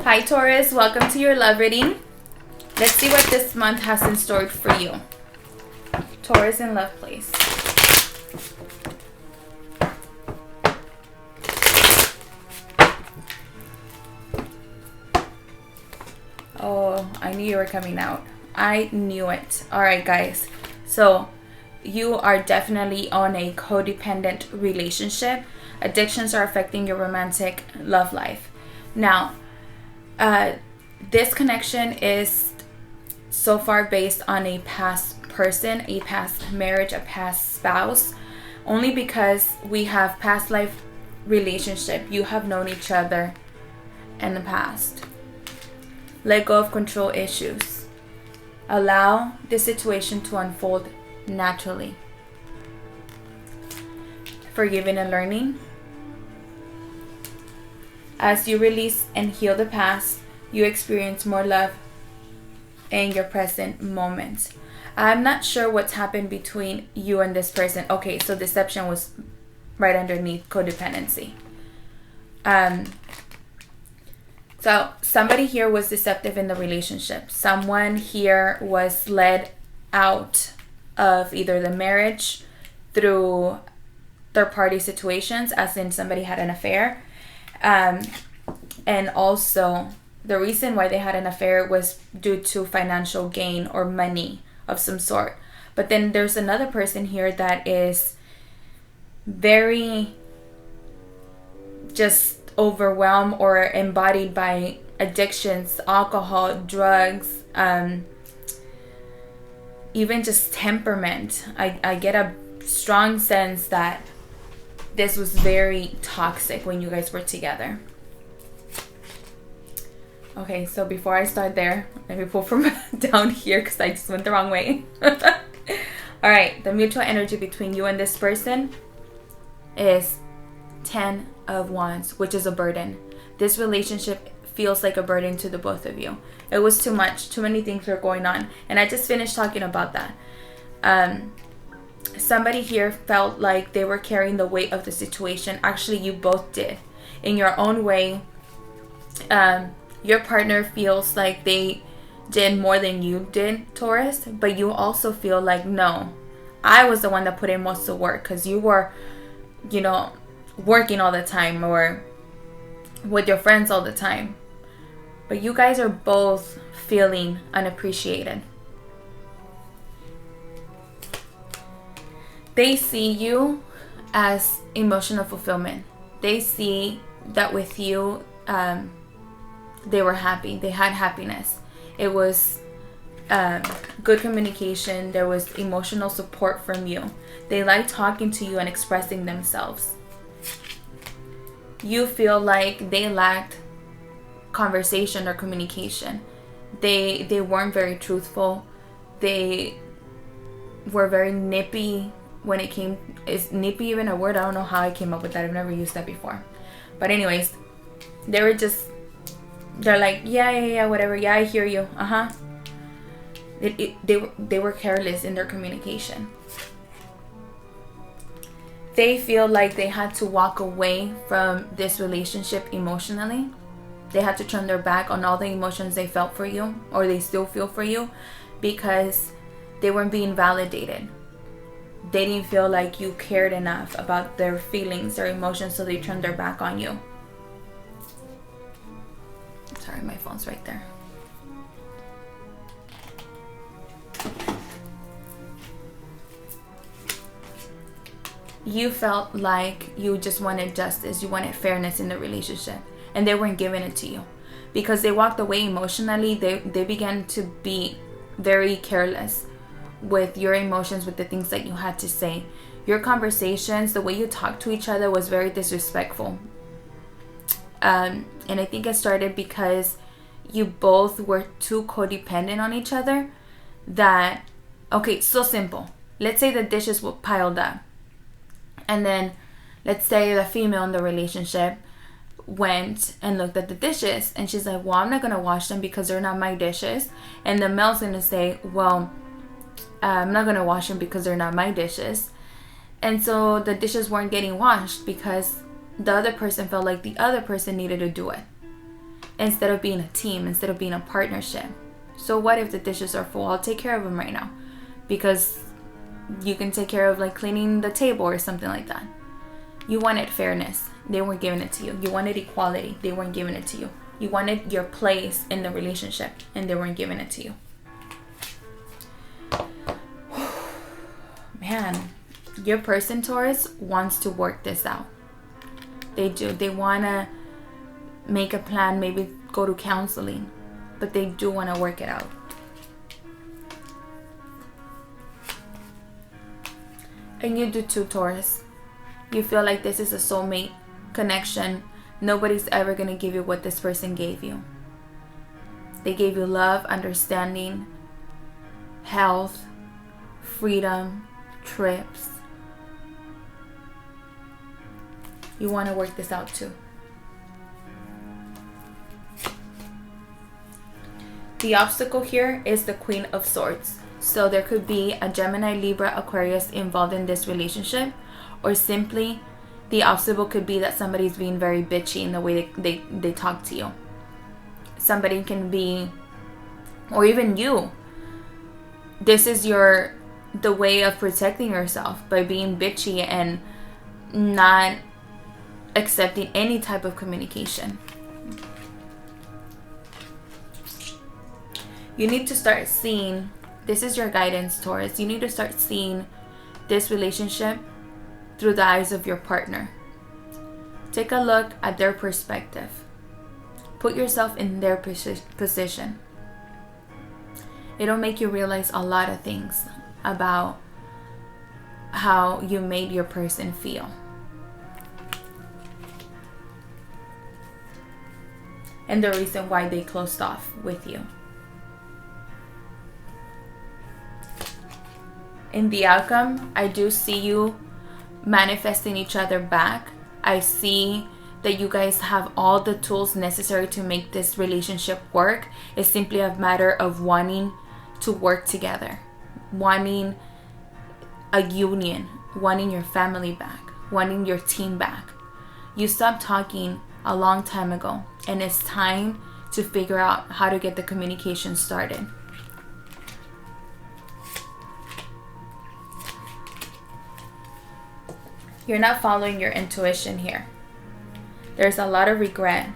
Hi Taurus, welcome to your love reading. Let's see what this month has in store for you. Taurus in love, please. Oh, I knew you were coming out. I knew it. Alright guys, so you are definitely on a codependent relationship. Addictions are affecting your romantic love life. Now, this connection is so far based on a past person, a past marriage, a past spouse, only because we have past life relationship. You have known each other in the past. Let go of control issues. Allow the situation to unfold naturally. Forgiving and learning. As you release and heal the past, you experience more love in your present moment. I'm not sure what's happened between you and this person. Okay, so deception was right underneath codependency. So somebody here was deceptive in the relationship. Someone here was led out of either the marriage through third-party situations, as in somebody had an affair. And also the reason why they had an affair was due to financial gain or money of some sort. But then there's another person here that is very just overwhelmed or embodied by addictions, alcohol, drugs, even just temperament. I get a strong sense that this was very toxic when you guys were together. Okay, so before I start there, let me pull from down here because I just went the wrong way. All right, the mutual energy between you and this person is 10 of Wands, which is a burden. This relationship feels like a burden to the both of you. It was too much. Too many things were going on. And I just finished talking about that. Somebody here felt like they were carrying the weight of the situation. Actually, you both did. In your own way, your partner feels like they did more than you did, Taurus. But you also feel like, no, I was the one that put in most of the work because you were, working all the time or with your friends all the time. But you guys are both feeling unappreciated. They see you as emotional fulfillment. They see that with you, they were happy. They had happiness. It was good communication. There was emotional support from you. They like talking to you and expressing themselves. You feel like they lacked conversation or communication. They weren't very truthful. They were very nippy when it came. Is nippy even a word? I don't know how I came up with that. I've never used that before. But anyways, they're like, yeah, whatever. Yeah, I hear you. They were careless in their communication. They feel like they had to walk away from this relationship emotionally. They had to turn their back on all the emotions they felt for you, or they still feel for you, because they weren't being validated. They didn't feel like you cared enough about their feelings, their emotions, so they turned their back on you. Sorry, my phone's right there. You felt like you just wanted justice, you wanted fairness in the relationship, and they weren't giving it to you. Because they walked away emotionally, they began to be very careless with your emotions, with the things that you had to say. Your conversations, the way you talked to each other was very disrespectful. And I think it started because you both were too codependent on each other. That, okay, so simple. Let's say the dishes were piled up. And then let's say the female in the relationship went and looked at the dishes. And she's like, well, I'm not going to wash them because they're not my dishes. And the male's going to say, well, I'm not going to wash them because they're not my dishes. And so the dishes weren't getting washed because the other person felt like the other person needed to do it. instead of being a team, instead of being a partnership. So what if the dishes are full? I'll take care of them right now, because you can take care of like cleaning the table or something like that. You wanted fairness. They weren't giving it to you. You wanted equality. They weren't giving it to you. You wanted your place in the relationship, and they weren't giving it to you. Man, your person, Taurus, wants to work this out. They do. They want to make a plan, maybe go to counseling, but they do want to work it out. And you do too, Taurus. You feel like this is a soulmate connection. Nobody's ever going to give you what this person gave you. They gave you love, understanding, health, freedom, trips. You want to work this out too. The obstacle here is the Queen of Swords. So there could be a Gemini, Libra, Aquarius involved in this relationship, or simply the obstacle could be that somebody's being very bitchy in the way they talk to you. Somebody can be, or even you, this is the way of protecting yourself by being bitchy and not accepting any type of communication. You need to start seeing, this is your guidance, Taurus. You need to start seeing this relationship through the eyes of your partner. Take a look at their perspective. Put yourself in their position. It'll make you realize a lot of things about how you made your person feel. And the reason why they closed off with you. In the outcome, I do see you manifesting each other back. I see that you guys have all the tools necessary to make this relationship work. It's simply a matter of wanting to work together, wanting a union, wanting your family back, wanting your team back. You stopped talking a long time ago, and it's time to figure out how to get the communication started. You're not following your intuition here. There's a lot of regret,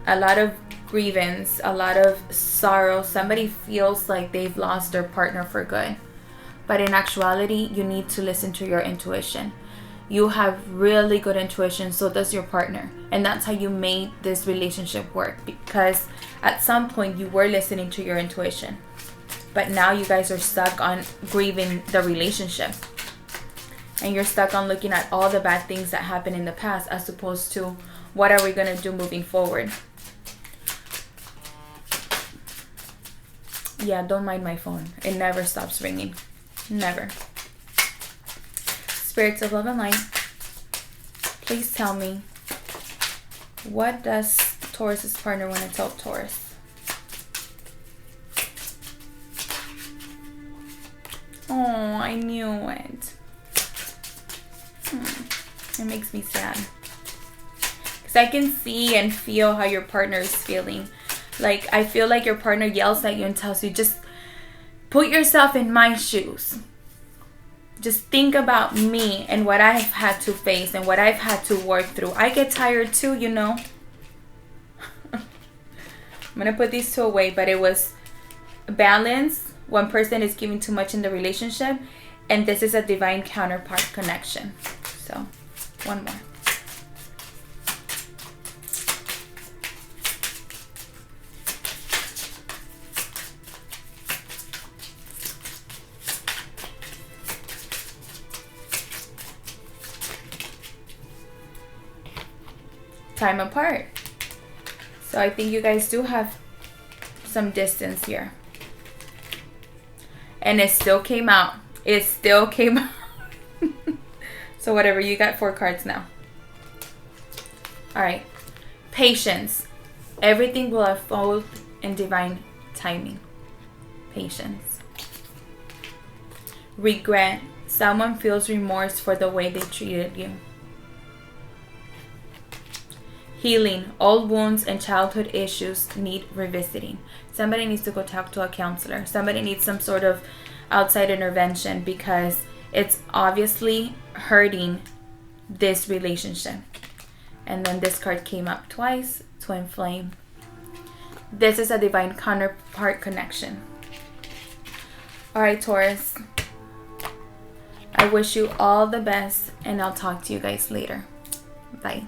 a lot of grievance, a lot of sorrow. Somebody feels like they've lost their partner for good. But in actuality, you need to listen to your intuition. You have really good intuition, so does your partner. And that's how you made this relationship work, because at some point you were listening to your intuition. But now you guys are stuck on grieving the relationship. And you're stuck on looking at all the bad things that happened in the past, as opposed to what are we going to do moving forward. Yeah, don't mind my phone. It never stops ringing. Never. Spirits of love and light, please tell me, what does Taurus's partner want to tell Taurus? Oh, I knew it. It makes me sad. Because I can see and feel how your partner is feeling. Like, I feel like your partner yells at you and tells you, just put yourself in my shoes. Just think about me and what I've had to face and what I've had to work through. I get tired too, you know. I'm going to put these two away, but it was balance. One person is giving too much in the relationship, and this is a divine counterpart connection. So, one more. Time apart. So I think you guys do have some distance here. And it still came out. It still came out. So whatever, you got 4 cards now. Alright. Patience. Everything will unfold in divine timing. Patience. Regret. Someone feels remorse for the way they treated you. Healing. Old wounds and childhood issues need revisiting. Somebody needs to go talk to a counselor. Somebody needs some sort of outside intervention because it's obviously hurting this relationship. And then this card came up twice. Twin flame. This is a divine counterpart connection. Alright, Taurus. I wish you all the best, and I'll talk to you guys later. Bye.